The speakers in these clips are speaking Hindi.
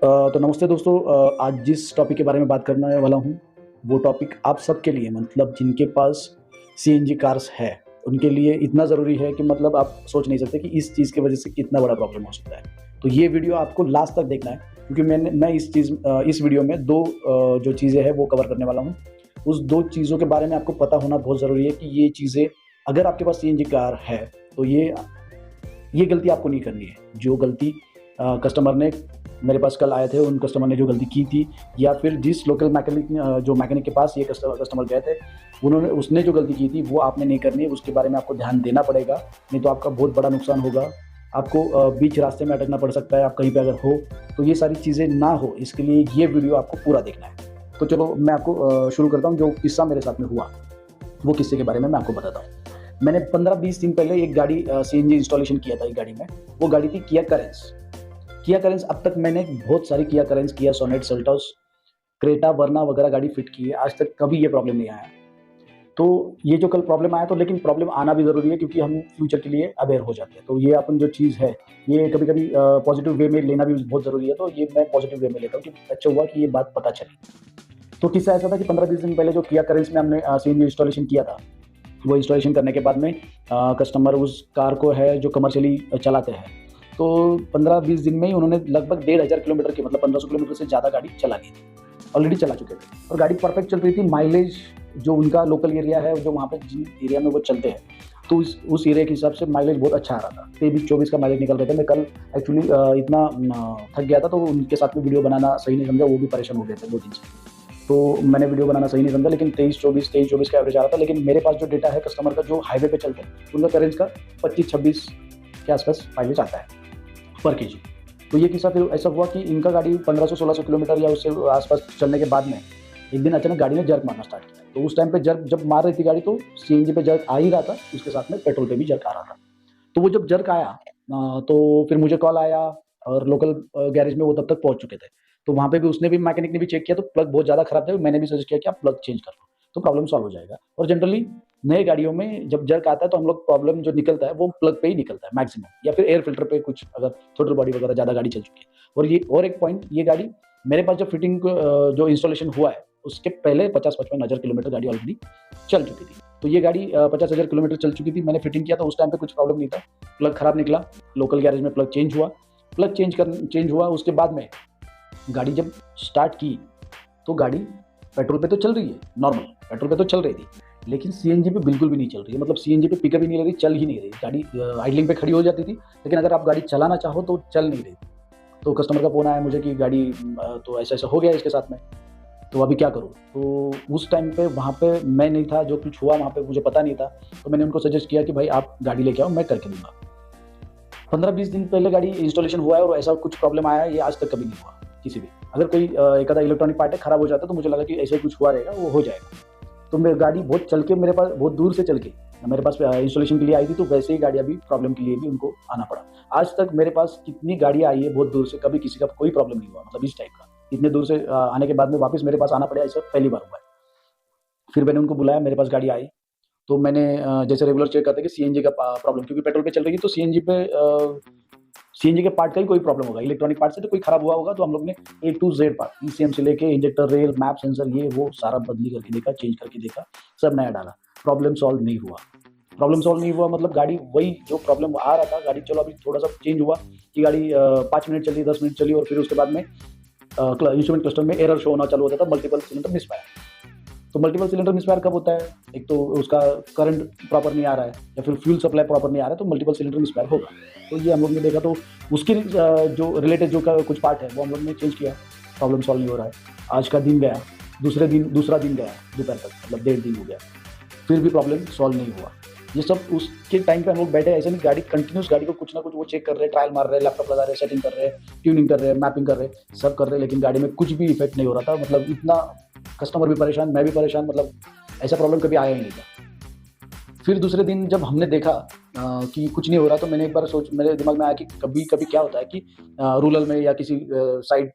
तो नमस्ते दोस्तों। आज जिस टॉपिक के बारे में बात करने वाला हूँ, वो टॉपिक आप सबके लिए मतलब जिनके पास सीएनजी कार्स है, उनके लिए इतना ज़रूरी है कि मतलब आप सोच नहीं सकते कि इस चीज़ की वजह से कितना बड़ा प्रॉब्लम हो सकता है। तो ये वीडियो आपको लास्ट तक देखना है, क्योंकि मैं इस वीडियो में 2 जो चीज़ें हैं वो कवर करने वाला हूँ। उस 2 चीज़ों के बारे में आपको पता होना बहुत ज़रूरी है कि ये चीज़ें अगर आपके पास सीएनजी कार है, तो ये गलती आपको नहीं करनी है। जो गलती कस्टमर ने मेरे पास कल आए थे, उन कस्टमर ने जो गलती की थी, या फिर जिस लोकल जो मैकेनिक के पास ये कस्टमर गए थे, उसने जो गलती की थी वो आपने नहीं करनी है। उसके बारे में आपको ध्यान देना पड़ेगा, नहीं तो आपका बहुत बड़ा नुकसान होगा। आपको बीच रास्ते में अटकना पड़ सकता है, आप कहीं पे अगर हो। तो ये सारी चीज़ें ना हो, इसके लिए ये वीडियो आपको पूरा देखना है। तो चलो मैं आपको शुरू करता हूँ। जो किस्सा मेरे साथ में हुआ, वो किस्से के बारे में मैं आपको बताता हूँ। मैंने 15-20 दिन पहले एक गाड़ी सीएनजी इंस्टॉलेशन किया था एक गाड़ी में। वो गाड़ी थी किया करेंस। किया करेंस, अब तक मैंने बहुत सारी किया करेंस, किया सोनेट, सेल्टोस, क्रेटा, वरना वगैरह गाड़ी फिट की है। आज तक कभी ये प्रॉब्लम नहीं आया। तो ये जो कल प्रॉब्लम आया, तो लेकिन प्रॉब्लम आना भी ज़रूरी है, क्योंकि हम फ्यूचर के लिए अवेयर हो जाते हैं। तो ये अपन जो चीज़ है, ये कभी-कभी पॉज़िटिव वे में लेना भी बहुत ज़रूरी है। तो ये मैं पॉज़िटिव वे में लेता हूँ कि अच्छा हुआ कि ये बात पता चली। तो किस्सा ऐसा था कि 15-20 दिन पहले जो किया करेंस में हमने सीएनजी इंस्टॉलेशन किया था, वो इंस्टॉलेशन करने के बाद में कस्टमर उस कार को है जो कमर्शियली चलाते हैं। तो 15-20 दिन में ही उन्होंने लगभग 1500 किलोमीटर की, मतलब 1500 किलोमीटर से ज़्यादा गाड़ी चला ली थी, ऑलरेडी चला चुके थे। और गाड़ी परफेक्ट चल रही थी। माइलेज जो उनका लोकल एरिया है, जो वहाँ पे जिन एरिया में वो चलते हैं, तो उस एरिया के हिसाब से माइलेज बहुत अच्छा आ रहा था। 23-24 का माइलेज निकल रहे थे। मैं कल एक्चुअली इतना थक गया था, तो उनके साथ में वीडियो बनाना सही नहीं समझा। वो भी परेशान हो गए थे 2 दिन से। तो मैंने वीडियो बनाना सही नहीं समझा, लेकिन 23-24 का एवरेज आ रहा था। लेकिन मेरे पास जो डेटा है कस्टमर का, जो हाईवे पे चलते हैं, उनका करेंज का 25-26 के आसपास माइलेज आता है पर केजी। तो ये किस्सा फिर ऐसा हुआ कि इनका गाड़ी 1500-1600 किलोमीटर या उससे आसपास चलने के बाद में एक दिन अचानक गाड़ी ने जर्क मारना स्टार्ट किया। तो उस टाइम पे जर्क जब मार रही थी गाड़ी, तो सीएनजी पे जर्क आ ही रहा था, उसके साथ में पेट्रोल पे भी जर्क आ रहा था। तो वो जब जर्क आया, तो फिर मुझे कॉल आया, और लोकल गैरेज में वो तब तक पहुंच चुके थे। तो वहाँ पे भी उसने भी, मैकेनिक ने भी चेक किया, तो प्लग बहुत ज़्यादा खराब था। मैंने भी सजेस्ट किया कि आप प्लग चेंज कर लो, तो प्रॉब्लम सॉल्व हो जाएगा। और जनरली नए गाड़ियों में जब जर्क आता है, तो हम लोग प्रॉब्लम जो निकलता है वो प्लग पे ही निकलता है मैक्सिमम, या फिर एयर फिल्टर पे कुछ, अगर थ्रोटल बॉडी वगैरह ज़्यादा गाड़ी चल चुकी है। और एक पॉइंट, ये गाड़ी मेरे पास जब फिटिंग जो इंस्टॉलेशन हुआ है, उसके पहले 50-55 हज़ार किलोमीटर गाड़ी ऑलरेडी चल चुकी थी। तो ये गाड़ी 50,000 किलोमीटर चल चुकी थी। मैंने फिटिंग किया था, उस टाइम पे कुछ प्रॉब्लम नहीं था। प्लग खराब निकला, लोकल गैरेज में प्लग चेंज हुआ। चेंज हुआ, उसके बाद में गाड़ी जब स्टार्ट की, तो गाड़ी पेट्रोल पे तो चल रही है, नॉर्मल पेट्रोल पे तो चल रही थी, लेकिन सीएनजी पे बिल्कुल भी नहीं चल रही है। मतलब सीएनजी पे पिकअप ही नहीं ले रही, चल ही नहीं रही गाड़ी। आइडलिंग पे खड़ी हो जाती थी, लेकिन अगर आप गाड़ी चलाना चाहो तो चल नहीं रही। तो कस्टमर का फ़ोन आया मुझे कि गाड़ी तो ऐसा-ऐसा हो गया इसके साथ में, तो अभी क्या करूँ? तो उस टाइम पे वहाँ पे मैं नहीं था, जो कुछ हुआ वहाँ पे मुझे पता नहीं था। तो मैंने उनको सजेस्ट किया कि भाई आप गाड़ी लेके आओ, मैं करके दूँगा। 15-20 दिन पहले गाड़ी इंस्टॉलेशन हुआ है, और ऐसा कुछ प्रॉब्लम आया है, ये आज तक कभी नहीं हुआ किसी भी। अगर कोई एक आधा इलेक्ट्रॉनिक पार्ट है खराब हो जाता है, तो मुझे लगा कि ऐसे ही कुछ हुआ रहेगा, वो हो जाएगा। तो मेरी गाड़ी बहुत चल के, मेरे पास बहुत दूर से चल के मेरे पास इंस्टॉलेशन के लिए आई थी, तो वैसे ही गाड़ी अभी प्रॉब्लम के लिए भी उनको आना पड़ा। आज तक मेरे पास कितनी गाड़ियाँ आई है बहुत दूर से, कभी किसी का कोई प्रॉब्लम नहीं हुआ, मतलब इस टाइप का। इतने दूर से आने के बाद में वापस मेरे पास आना पड़ा, ऐसा पहली बार हुआ है। फिर मैंने उनको बुलाया, मेरे पास गाड़ी आई, तो मैंने जैसे रेगुलर चेक करते हैं कि सीएनजी का प्रॉब्लम, क्योंकि पेट्रोल पे चल रही है, तो सीएनजी के पार्ट का ही कोई प्रॉब्लम होगा, इलेक्ट्रॉनिक पार्ट से तो कोई खराब हुआ होगा। तो हम लोग ने ए टू जेड पार्ट, ईसीएम से लेके इंजेक्टर रेल, मैप सेंसर, ये वो सारा बदली करके देखा, चेंज करके देखा, सब नया डाला। प्रॉब्लम सॉल्व नहीं हुआ। प्रॉब्लम सॉल्व नहीं हुआ मतलब गाड़ी वही जो प्रॉब्लम आ रहा था, गाड़ी चलो अभी थोड़ा सा चेंज हुआ कि गाड़ी 5 मिनट चली, 10 मिनट चली, और फिर उसके बाद में इंस्ट्रूमेंट क्लस्टर में एरर शो होना चालू होता था, मल्टीपल सिलेंडर मिसफायर। तो मल्टीपल सिलेंडर मिसफायर कब होता है? एक तो उसका करंट प्रॉपर नहीं आ रहा है, या फिर फ्यूल सप्लाई प्रॉपर नहीं आ रहा है, तो मल्टीपल सिलेंडर मिसफायर होगा। तो ये हम लोग ने देखा, तो उसके जो रिलेटेड जो कुछ पार्ट है, वो हम लोग ने चेंज किया। प्रॉब्लम सॉल्व नहीं हो रहा है। आज का दिन गया, दूसरा दिन गया दोपहर तक, मतलब 1.5 दिन हो गया, फिर भी प्रॉब्लम सॉल्व नहीं हुआ। ये सब उसके टाइम पे हम लोग बैठे, ऐसे नहीं, गाड़ी कंटिन्यूस, गाड़ी को कुछ ना कुछ वो चेक कर रहे हैं, ट्रायल मार रहे हैं, लैपटॉप लगा रहे हैं, सेटिंग कर रहे हैं, ट्यूनिंग कर रहे हैं, मैपिंग कर रहे हैं, सब कर रहे हैं, लेकिन गाड़ी में कुछ भी इफेक्ट नहीं हो रहा था। मतलब इतना कस्टमर भी परेशान, मैं भी परेशान, मतलब ऐसा प्रॉब्लम कभी आया ही नहीं था। फिर दूसरे दिन जब हमने देखा कि कुछ नहीं हो रहा, तो मैंने एक बार मेरे दिमाग में आया कि कभी-कभी क्या होता है कि रूरल में या किसी साइड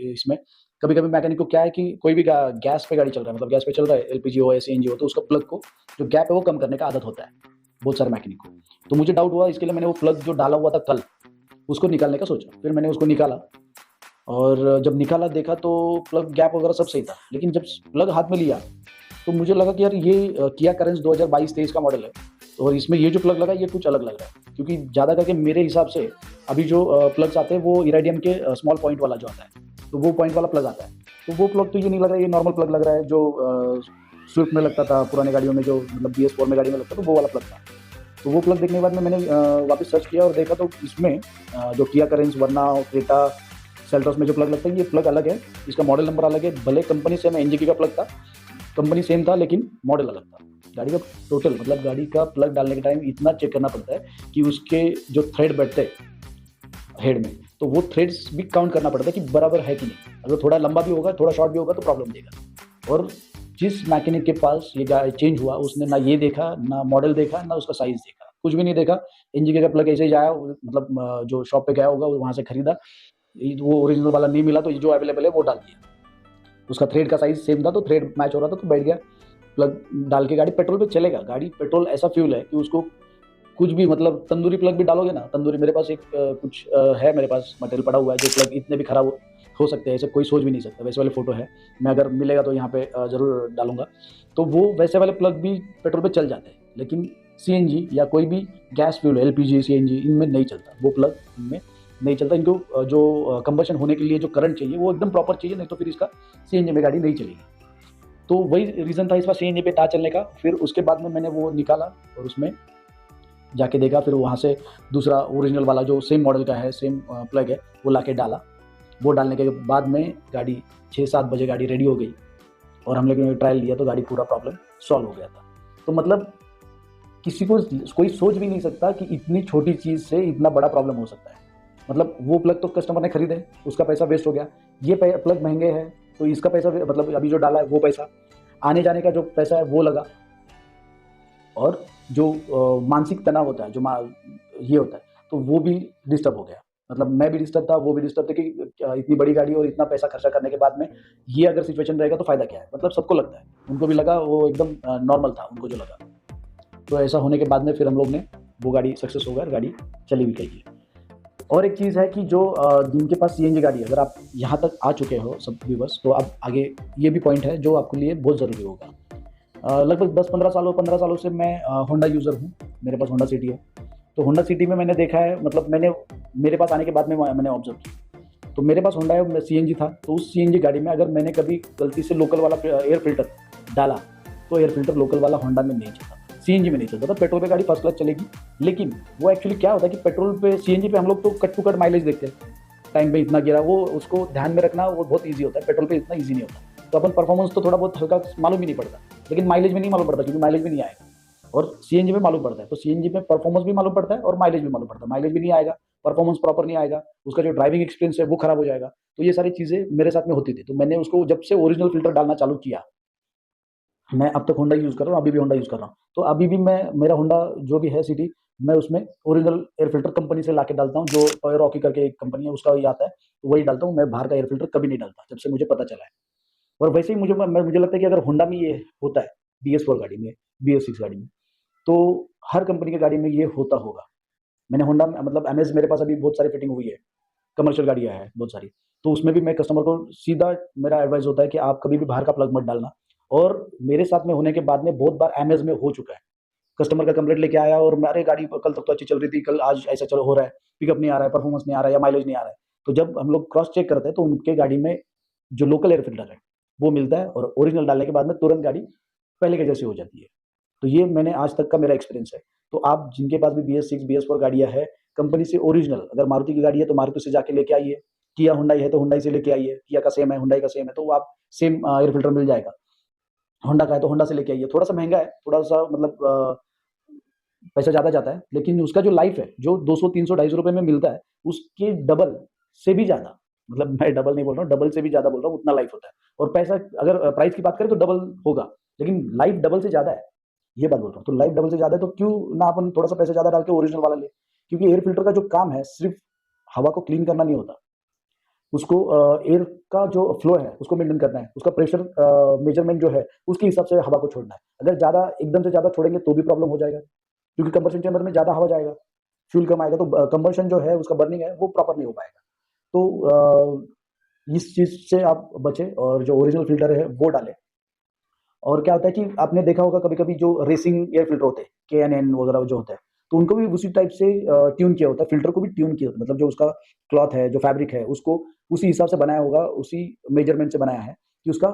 इसमें कभी-कभी मैकेनिक को क्या है कि कोई भी गैस पे गाड़ी चल रहा है, मतलब गैस पे चल रहा है, एलपीजी हो या सीएनजी हो, तो उसका प्लग को जो गैप है वो कम करने का आदत होता है, बहुत सारे मैकेनिक को। तो मुझे डाउट हुआ, इसके लिए मैंने वो प्लग जो डाला हुआ था कल, उसको निकालने का सोचा। फिर मैंने उसको निकाला, और जब निकाला देखा तो प्लग गैप वगैरह सब सही था, लेकिन जब प्लग हाथ में लिया तो मुझे लगा कि यार ये किया करेंस 2022-23 का मॉडल है और इसमें ये जो प्लग लगा ये कुछ अलग लग रहा है, क्योंकि ज़्यादा करके मेरे हिसाब से अभी जो प्लग्स आते हैं वो इराडियम के स्मॉल पॉइंट वाला जो आता है, तो वो पॉइंट वाला प्लग आता है। तो वो प्लग तो ये नहीं लग रहा है, ये नॉर्मल प्लग लग रहा है जो स्विफ्ट में लगता था, पुराने गाड़ियों में जो मतलब BS4 में गाड़ी में लगता था, वो वाला प्लग था। तो वो प्लग देखने के बाद में मैंने वापस सर्च किया और देखा तो इसमें जो किया करेंस, वर्ना, क्रेटा, सेल्टॉस में जो प्लग लगता है ये प्लग अलग है, इसका मॉडल नंबर अलग है। भले कंपनी सेम है, एनजीकी का प्लग था, कंपनी सेम था, लेकिन मॉडल अलग था। गाड़ी का टोटल मतलब गाड़ी का प्लग डालने के टाइम इतना चेक करना पड़ता है कि उसके जो थ्रेड बैठते हैं हेड में, तो वो थ्रेड्स भी काउंट करना पड़ता है कि बराबर है कि नहीं। अगर थोड़ा लंबा भी होगा, थोड़ा शॉर्ट भी होगा तो प्रॉब्लम देगा। और जिस मैकेनिक के पास ये गाड़ी चेंज हुआ उसने ना ये देखा, ना मॉडल देखा, ना उसका साइज़ देखा, कुछ भी नहीं देखा। एनजीके का प्लग ऐसे ही जाया, मतलब जो शॉप पे गया होगा वहाँ से खरीदा, वो ओरिजिनल वाला नहीं मिला तो जो अवेलेबल है वो डाल दिया। उसका थ्रेड का साइज़ सेम था तो थ्रेड मैच हो रहा था तो बैठ गया। प्लग डाल के गाड़ी पेट्रोल पे चलेगा। गाड़ी पेट्रोल ऐसा फ्यूल है कि उसको कुछ भी मतलब तंदूरी प्लग भी डालोगे ना, तंदूरी मेरे पास एक कुछ है, मेरे पास मटेरियल पड़ा हुआ है जो प्लग इतने भी खराब हो सकते हैं, ऐसे कोई सोच भी नहीं सकता। वैसे वाले फ़ोटो है, मैं अगर मिलेगा तो यहाँ पे ज़रूर डालूँगा। तो वो वैसे वाले प्लग भी पेट्रोल पे चल जाते हैं, लेकिन सीएनजी या कोई भी गैस फ्यूल, एलपीजी, सीएनजी इनमें नहीं चलता, वो प्लग इनमें नहीं चलता। इनको जो कंबशन होने के लिए जो करंट चाहिए वो एकदम प्रॉपर चाहिए, नहीं तो फिर इसका सीएनजी में गाड़ी नहीं चलेगी। तो वही रीज़न था इसका सीएनजी पे ना चलने का। फिर उसके बाद में मैंने वो निकाला और उसमें जाके देखा, फिर वहाँ से दूसरा ओरिजिनल वाला जो सेम मॉडल का है, सेम प्लग है, वो लाके डाला। वो डालने के बाद में गाड़ी 6-7 बजे गाड़ी रेडी हो गई और हम लोग ने ट्रायल लिया तो गाड़ी पूरा प्रॉब्लम सॉल्व हो गया था। तो मतलब किसी को कोई सोच भी नहीं सकता कि इतनी छोटी चीज़ से इतना बड़ा प्रॉब्लम हो सकता है। मतलब वो प्लग तो कस्टमर ने खरीदे, उसका पैसा वेस्ट हो गया। ये प्लग महंगे हैं तो इसका पैसा मतलब अभी जो डाला है वो पैसा, आने जाने का जो पैसा है वो लगा, और जो मानसिक तनाव होता है, ये होता है, तो वो भी डिस्टर्ब हो गया। मतलब मैं भी डिस्टर्ब था, वो भी डिस्टर्ब थे कि इतनी बड़ी गाड़ी और इतना पैसा खर्चा करने के बाद में ये अगर सिचुएशन रहेगा तो फ़ायदा क्या है? मतलब सबको लगता है। उनको भी लगा, वो एकदम नॉर्मल था उनको जो लगा। तो ऐसा होने के बाद में फिर हम लोग ने वो गाड़ी सक्सेस हो गया और गाड़ी चली भी गई है। और एक चीज़ है कि जो जिनके पास सीएनजी गाड़ी है, अगर आप यहाँ तक आ चुके हो सब व्यूअर्स, तो अब आगे ये भी पॉइंट है जो आपके लिए बहुत ज़रूरी होगा। लगभग 15 सालों से मैं होंडा यूज़र हूँ। मेरे पास होंडा सिटी है। तो होंडा सिटी में मैंने देखा है, मतलब मेरे पास आने के बाद में मैंने ऑब्ज़र्व किया। तो मेरे पास होंडा है, सीएनजी था, तो उस सीएनजी गाड़ी में अगर मैंने कभी गलती से लोकल वाला एयर फ़िल्टर डाला, तो एयर फ़िल्टर लोकल वाला होंडा में नहीं चलता, सीएनजी में नहीं चलता था। पेट्रोल पे गाड़ी फर्स्ट क्लास चलेगी, लेकिन वो एक्चुअली क्या होता है कि पेट्रोल पे, सीएनजी पे हम लोग तो कट टू कट माइलेज देखते हैं। टाइम पे इतना गिरा, वो उसको ध्यान में रखना वो बहुत ईज़ी होता है, पेट्रोल पे इतना ईज़ी नहीं होता। तो अपन परफॉर्मेंस तो थोड़ा बहुत हल्का मालूम ही नहीं पड़ता, लेकिन माइलेज में नहीं मालूम पड़ता क्योंकि माइलेज भी नहीं आएगा। और सीएनजी में मालूम पड़ता है, तो सीएनजी में परफॉर्मेंस भी मालूम पड़ता है और माइलेज भी मालूम पड़ता है। माइलेज भी नहीं आएगा, परफॉर्मेंस प्रॉपर नहीं आएगा, उसका जो ड्राइविंग एक्सपीरियंस है वो खराब हो जाएगा। तो ये सारी चीज़ें मेरे साथ में होती थी। तो मैंने उसको जब से ओरिजिनल फ़िल्टर डालना चालू किया, मैं अब तक होंडा यूज़ कर रहा हूँ, अभी भी होंडा यूज़ कर रहा हूँ। तो अभी भी मैं, मेरा होंडा जो भी है सिटी, मैं उसमें ओरिजिनल एयर फ़िल्टर कंपनी से लाके डालता हूँ, जो टोयो रॉकी करके एक कंपनी है उसका ही आता है, तो वही डालता हूँ। मैं बाहर का एयर फ़िल्टर कभी नहीं डालता, जब से मुझे पता चला है। और वैसे ही मुझे लगता है कि अगर होंडा में ये होता है, BS4 गाड़ी में, BS6 गाड़ी में, तो हर कंपनी की गाड़ी में ये होता होगा। मैंने होंडा में मतलब एमएस, मेरे पास अभी बहुत सारी फिटिंग हुई है, कमर्शियल गाड़ियाँ हैं बहुत सारी। तो उसमें भी मैं कस्टमर को सीधा मेरा एडवाइस होता है कि आप कभी भी बाहर का प्लग मत डालना। और मेरे साथ में होने के बाद में बहुत बार एमएस में हो चुका है। कस्टमर का कंप्लेंट लेके आया और अरे गाड़ी कल तक तो अच्छी चल रही थी, कल आज ऐसा चल हो रहा है, पिकअप नहीं आ रहा है, परफॉर्मेंस नहीं आ रहा है या माइलेज नहीं आ रहा है। तो जब हम लोग क्रॉस चेक करते हैं तो उनके गाड़ी में जो लोकल एयर फ़िल्टर है, वो मिलता है और ओरिजिनल डालने के बाद में तुरंत गाड़ी पहले के जैसी हो जाती है। तो ये मैंने आज तक का मेरा एक्सपीरियंस है। तो आप जिनके पास भी BS6, BS4 गाड़ियाँ हैं, कंपनी से ओरिजिनल, अगर मारुति की गाड़ी है तो मारुति से जाके लेके आइए, किया हुंडई है तो हुंडई से लेके आइए, किया का सेम है, हुंडई का सेम है, तो वो आप सेम एयर फ़िल्टर मिल जाएगा। होंडा का है तो होंडा से लेके आइए। थोड़ा-सा महँगा है, थोड़ा-सा मतलब पैसा ज़्यादा जाता है, लेकिन उसका जो लाइफ़ है, जो 200, 300, ₹250 में मिलता है, उसके डबल से भी ज़्यादा, मतलब मैं डबल नहीं बोल रहा हूँ, डबल से भी ज़्यादा बोल रहा हूँ, उतना लाइफ़ होता है। और पैसा अगर प्राइस की बात करें तो डबल होगा, लेकिन लाइफ़ डबल से ज़्यादा है, ये बात बोल रहा हूँ। तो लाइफ़ डबल से ज़्यादा है तो क्यों ना अपन थोड़ा-सा पैसा ज़्यादा डाल के ओरिजिनल वाला लें? क्योंकि एयर फ़िल्टर का जो काम है, सिर्फ़ हवा को क्लीन करना नहीं होता। उसको एयर का जो फ्लो है, उसको मेंटेन करना है। उसका प्रेशर मेजरमेंट जो है, उसके हिसाब से हवा को छोड़ना है। अगर ज़्यादा एकदम से ज़्यादा छोड़ेंगे तो भी प्रॉब्लम हो जाएगा, क्योंकि कंबशन चैम्बर में ज़्यादा हवा जाएगा, फ्यूल कम आएगा तो कंबशन जो है उसका बर्निंग है वो प्रॉपर नहीं हो पाएगा। तो इस चीज़ से आप बचें और जो ओरिजिनल फ़िल्टर है वो डालें। और क्या होता है कि आपने देखा होगा कभी-कभी जो रेसिंग एयर फ़िल्टर होते हैं, केएनएन वगैरह जो होता है, तो उनको भी उसी टाइप से ट्यून किया होता है, फ़िल्टर को भी ट्यून किया होता है। मतलब जो उसका क्लॉथ है, जो फैब्रिक है, उसको उसी हिसाब से बनाया होगा, उसी मेज़रमेंट से बनाया है कि उसका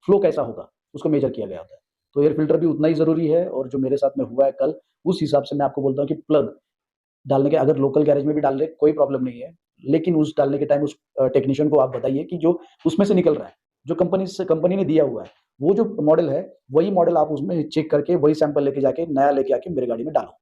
फ्लो कैसा होगा, उसको मेज़र किया गया होता है। तो एयर फ़िल्टर भी उतना ही ज़रूरी है और जो मेरे साथ में हुआ है कल, उस हिसाब से मैं आपको बोलता हूँ कि प्लग डालने के अगर लोकल गैरेज में भी डाल लें, कोई प्रॉब्लम नहीं है। लेकिन उस डालने के टाइम उस टेक्नीशियन को आप बताइए कि जो उसमें से निकल रहा है, जो कंपनी ने दिया हुआ है, वो जो मॉडल है, वही मॉडल आप उसमें चेक करके, वही सैंपल लेके जाके, नया लेके आके मेरे गाड़ी में डालो।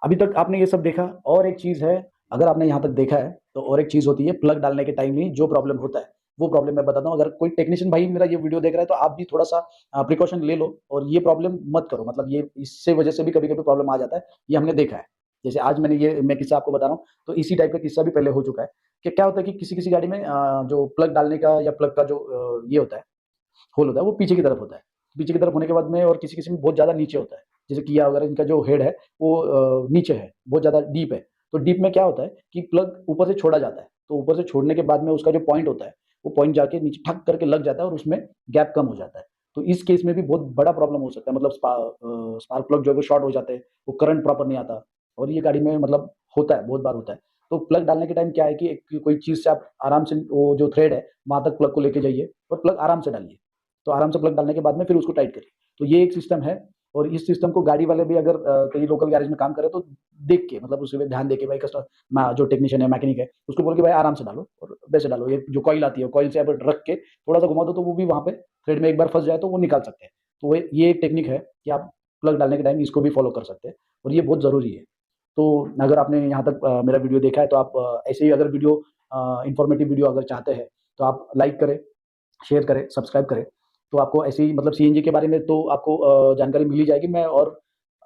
अभी तक आपने ये सब देखा और एक चीज़ है, अगर आपने यहाँ तक देखा है, तो और एक चीज़ होती है प्लग डालने के टाइम ही जो प्रॉब्लम होता है, वो प्रॉब्लम मैं बताता हूँ। अगर कोई टेक्नीशियन भाई मेरा ये वीडियो देख रहा है, तो आप भी थोड़ा-सा प्रिकॉशन ले लो और ये प्रॉब्लम मत करो। मतलब ये इससे वजह से भी कभी-कभी प्रॉब्लम आ जाता है, ये हमने देखा है। जैसे आज मैं किस्सा आपको बता रहा हूँ, तो इसी टाइप का किस्सा भी पहले हो चुका है कि क्या होता है कि किसी-किसी गाड़ी में जो प्लग डालने का या प्लग का जो ये होता है होल होता है, वो पीछे की तरफ होता है। पीछे की तरफ होने के बाद में और किसी-किसी में बहुत ज़्यादा नीचे होता है। जैसे किया वगैरह इनका जो हेड है वो नीचे है, बहुत ज़्यादा डीप है। तो डीप में क्या होता है कि प्लग ऊपर से छोड़ा जाता है। तो ऊपर से छोड़ने के बाद में उसका जो पॉइंट होता है, वो पॉइंट जाके नीचे ठक करके लग जाता है और उसमें गैप कम हो जाता है। तो इस केस में भी बहुत बड़ा प्रॉब्लम हो सकता है, मतलब स्पार्क प्लग जो है वो शॉर्ट हो जाते हैं, वो करंट प्रॉपर नहीं आता और ये गाड़ी में मतलब होता है, बहुत बार होता है। तो प्लग डालने के टाइम क्या है कि एक कोई चीज़ से आप आराम से वो जो थ्रेड है, वहाँ तक प्लग को लेके जाइए और प्लग आराम से डालिए। तो आराम से प्लग डालने के बाद में फिर उसको टाइट करिए। तो ये एक सिस्टम है और इस सिस्टम को गाड़ी वाले भी अगर कहीं लोकल गैरेज में काम कर रहे हैं तो देख के, मतलब उसी पे ध्यान देके भाई जो टेक्नीशियन है, मैकेनिक है, उसको बोल के भाई आराम से डालो और वैसे डालो। ये जो कॉइल आती है, कॉइल से आप रख के थोड़ा-सा घुमा दो तो वो भी वहाँ पे थ्रेड में एक बार फँस जाए तो वो निकाल सकते हैं। तो ये एक टेक्निक है कि आप प्लग डालने के टाइम इसको भी फ़ॉलो कर सकते हैं और ये बहुत ज़रूरी है। तो अगर आपने यहाँ तक मेरा वीडियो देखा है तो आप ऐसे ही अगर वीडियो इन्फॉर्मेटिव वीडियो अगर चाहते हैं तो आप लाइक करें, शेयर करें, सब्सक्राइब करें। तो आपको ऐसे ही मतलब सीएनजी के बारे में तो आपको जानकारी मिल ही जाएगी। मैं और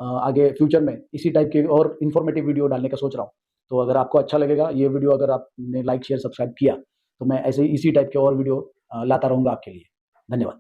आगे फ्यूचर में इसी टाइप के और इन्फॉर्मेटिव वीडियो डालने का सोच रहा हूँ। तो अगर आपको अच्छा लगेगा ये वीडियो, अगर आपने लाइक, शेयर, सब्सक्राइब किया, तो मैं ऐसे ही इसी टाइप के और वीडियो लाता रहूँगा आपके लिए। धन्यवाद।